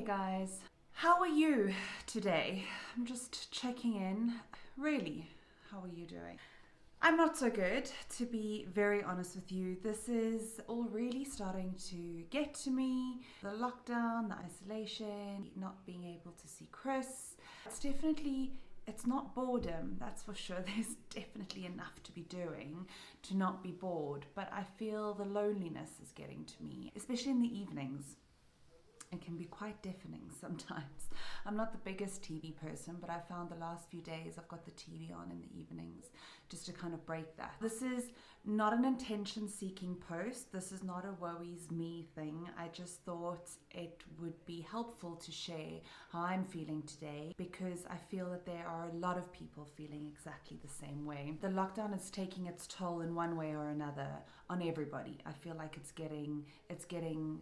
guys, how are you today? I'm just checking in. Really, how are you doing? I'm not so good, to be very honest with you. This is all really starting to get to me. The lockdown, the isolation, not being able to see Chris. It's not boredom, that's for sure. There's definitely enough to be doing to not be bored. But I feel the loneliness is getting to me, especially in the evenings. It can be quite deafening sometimes. I'm not the biggest TV person, but I found the last few days I've got the TV on in the evenings just to kind of break that. This is not an intention-seeking post. This is not a woe is me thing. I just thought it would be helpful to share how I'm feeling today, because I feel that there are a lot of people feeling exactly the same way. The lockdown is taking its toll in one way or another on everybody. I feel like it's getting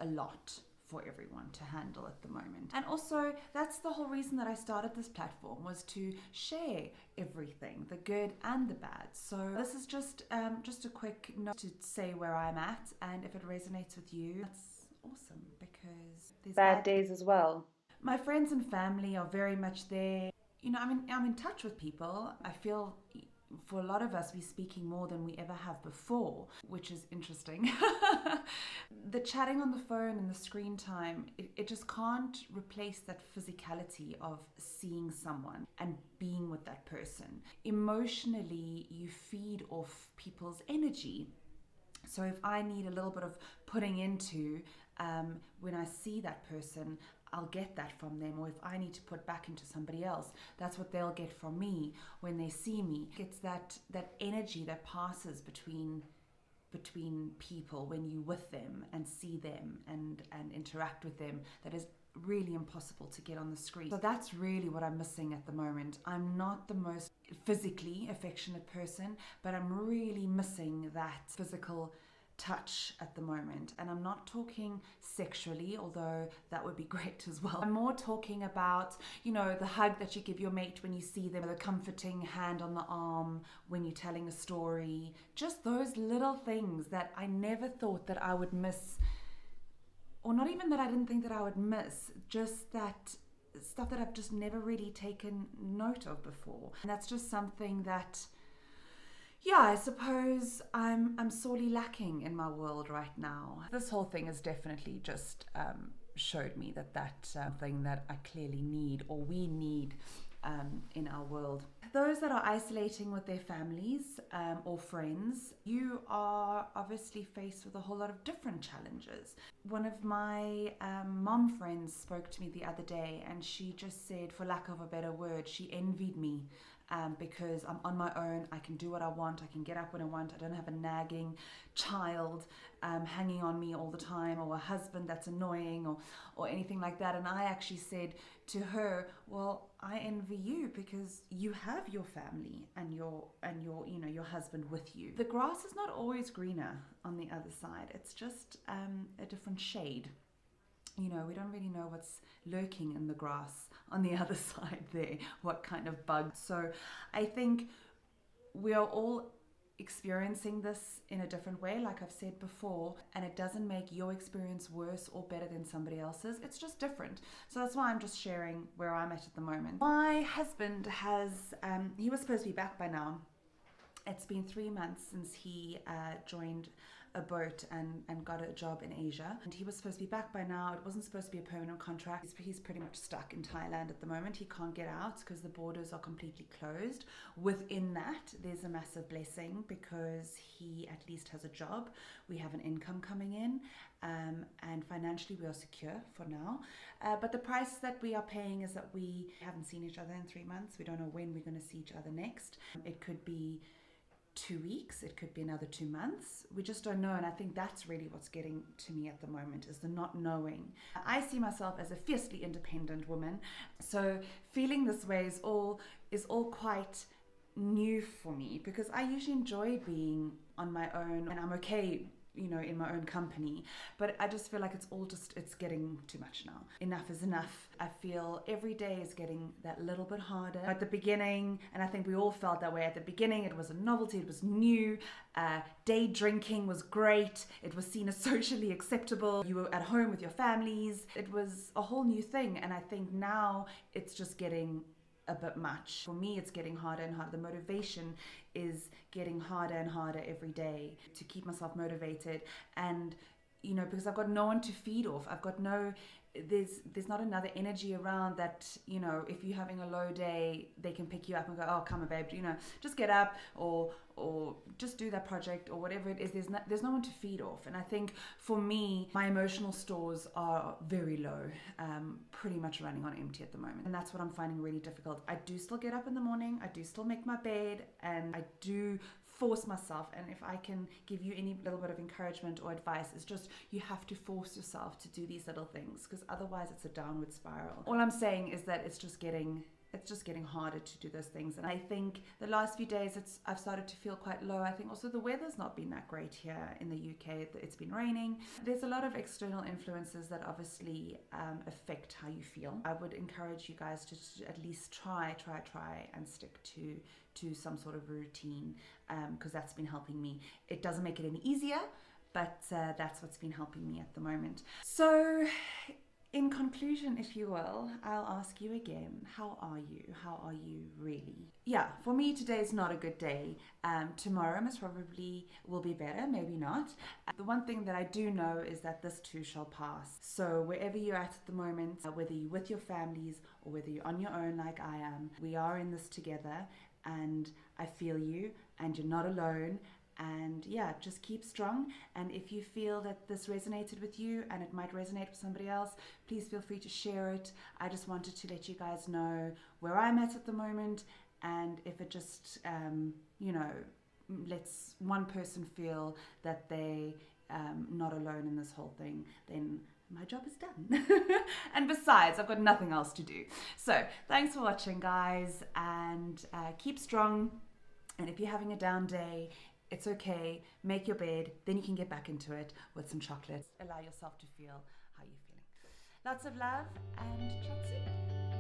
a lot for everyone to handle at the moment. And also, that's the whole reason that I started this platform, was to share everything, the good and the bad. So this is just a quick note to say where I'm at, and if it resonates with you, that's awesome, because there's bad days as well. My friends and family are very much there. You know, I'm in touch with people. I feel for a lot of us, we're speaking more than we ever have before, which is interesting. The chatting on the phone and the screen time, it just can't replace that physicality of seeing someone and being with that person. Emotionally, you feed off people's energy. So if I need a little bit of putting into when I see that person, I'll get that from them. Or if I need to put back into somebody else, that's what they'll get from me when they see me. It's that energy that passes between people when you're with them and see them and interact with them, that is really impossible to get on the screen. So that's really what I'm missing at the moment. I'm not the most physically affectionate person, but I'm really missing that physical touch at the moment. And I'm not talking sexually, although that would be great as well. I'm more talking about, you know, the hug that you give your mate when you see them, the comforting hand on the arm when you're telling a story, just those little things that I never thought that I would miss, or not even that I didn't think that I would miss, just that stuff that I've just never really taken note of before. And that's just something that, yeah, I suppose I'm sorely lacking in my world right now. This whole thing has definitely just showed me that that's something that I clearly need, or we need in our world. Those that are isolating with their families or friends, you are obviously faced with a whole lot of different challenges. One of my mom friends spoke to me the other day, and she just said, for lack of a better word, she envied me. Because I'm on my own, I can do what I want, I can get up when I want, I don't have a nagging child hanging on me all the time, or a husband that's annoying, or anything like that. And I actually said to her, well, I envy you, because you have your family and your your husband with you. The grass is not always greener on the other side. It's just a different shade. You know, we don't really know what's lurking in the grass on the other side there, what kind of bugs. So I think we are all experiencing this in a different way, like I've said before, and it doesn't make your experience worse or better than somebody else's. It's just different. So that's why I'm just sharing where I'm at the moment. My husband he was supposed to be back by now. It's been 3 months since he joined a boat and got a job in Asia, and he was supposed to be back by now. It wasn't supposed to be a permanent contract. He's pretty much stuck in Thailand at the moment. He can't get out because the borders are completely closed. Within that, there's a massive blessing, because he at least has a job. We have an income coming in, and financially we are secure for now. But the price that we are paying is that we haven't seen each other in 3 months. We don't know when we're going to see each other next. It could be 2 weeks, it could be another 2 months. We just don't know, and I think that's really what's getting to me at the moment, is the not knowing. I see myself as a fiercely independent woman, so feeling this way is all quite new for me, because I usually enjoy being on my own, and I'm okay in my own company. But I just feel like it's getting too much now. Enough is enough. I feel every day is getting that little bit harder. At the beginning, and I think we all felt that way at the beginning, it was a novelty, it was new. Day drinking was great. It was seen as socially acceptable. You were at home with your families. It was a whole new thing. And I think now it's just getting a bit much. For me, it's getting harder and harder. The motivation is getting harder and harder every day to keep myself motivated. And, because I've got no one to feed off. There's not another energy around that, if you're having a low day, they can pick you up and go, oh, come on, babe, just get up or just do that project or whatever it is. There's no one to feed off. And I think for me, my emotional stores are very low, pretty much running on empty at the moment. And that's what I'm finding really difficult. I do still get up in the morning. I do still make my bed, and I do force myself. And if I can give you any little bit of encouragement or advice, it's just you have to force yourself to do these little things, because otherwise it's a downward spiral. All I'm saying is that it's just getting harder to do those things. And I think the last few days I've started to feel quite low. I think also the weather's not been that great here in the UK. It's been raining. There's a lot of external influences that obviously affect how you feel. I would encourage you guys to at least try and stick to some sort of routine, because that's been helping me. It doesn't make it any easier, but that's what's been helping me at the moment. So in conclusion, if you will, I'll ask you again, how are you? How are you really? Yeah, for me today's not a good day. Tomorrow most probably will be better, maybe not. The one thing that I do know is that this too shall pass. So wherever you're at the moment, whether you're with your families or whether you're on your own like I am, we are in this together, and I feel you, and you're not alone. And yeah, just keep strong. And if you feel that this resonated with you and it might resonate with somebody else, please feel free to share it. I just wanted to let you guys know where I'm at the moment, and if it just lets one person feel that they not alone in this whole thing, then my job is done. And besides, I've got nothing else to do. So thanks for watching, guys, and keep strong. And if you're having a down day, it's okay. Make your bed, then you can get back into it with some chocolate. Allow yourself to feel how you're feeling. Lots of love, and chat soon.